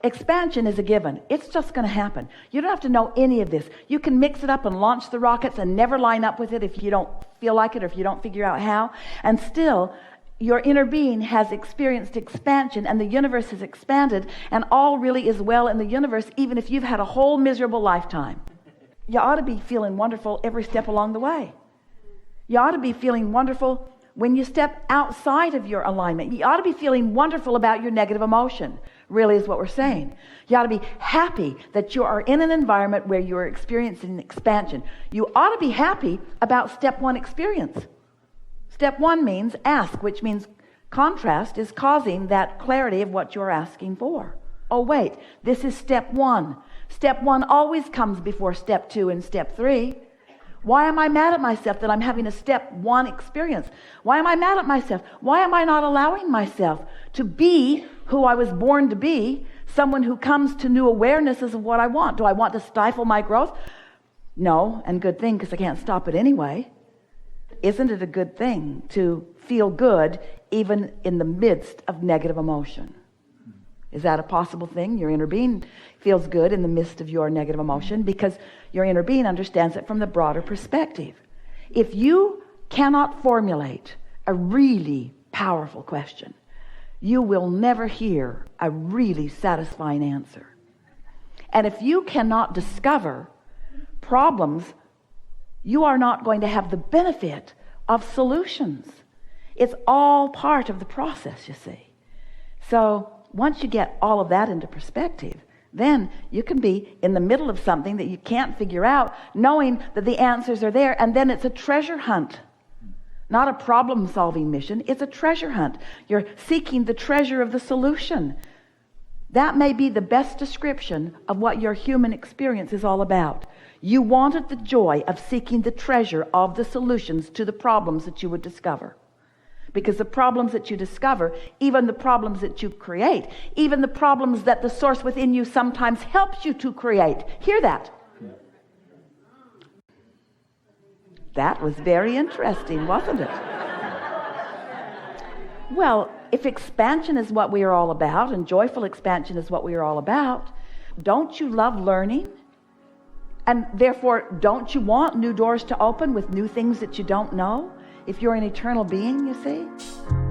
Expansion is a given. It's just going to happen. You don't have to know any of this. You can mix it up and launch the rockets and never line up with it if you don't feel like it or if you don't figure out how. And still, your inner being has experienced expansion, and the universe has expanded, and all really is well in the universe, even if you've had a whole miserable lifetime. You ought to be feeling wonderful every step along the way. You ought to be feeling wonderful when you step outside of your alignment. You ought to be feeling wonderful about your negative emotion, really is what we're saying. You ought to be happy that you are in an environment where you are experiencing expansion. You ought to be happy about step one experience. Step one means ask, which means contrast is causing that clarity of what you're asking for. Oh, wait, this is step one. Step one always comes before step two and step three. Why am I mad at myself that I'm having a step one experience? Why am I mad at myself? Why am I not allowing myself to be who I was born to be, someone who comes to new awarenesses of what I want? Do I want to stifle my growth? No, and good thing, because I can't stop it anyway. Isn't it a good thing to feel good even in the midst of negative emotion? Is that a possible thing? Your inner being feels good in the midst of your negative emotion because your inner being understands it from the broader perspective. If you cannot formulate a really powerful question, you will never hear a really satisfying answer. And if you cannot discover problems, you are not going to have the benefit of solutions. It's all part of the process, you see. So once you get all of that into perspective, then you can be in the middle of something that you can't figure out, knowing that the answers are there, and then it's a treasure hunt. Not a problem-solving mission, it's a treasure hunt. You're seeking the treasure of the solution. That may be the best description of what your human experience is all about. You wanted the joy of seeking the treasure of the solutions to the problems that you would discover. Because the problems that you discover, even the problems that you create, even the problems that the source within you sometimes helps you to create. Hear that? That was very interesting, wasn't it? Well, if expansion is what we are all about, and joyful expansion is what we are all about, don't you love learning? And therefore, don't you want new doors to open with new things that you don't know? If you're an eternal being, you see?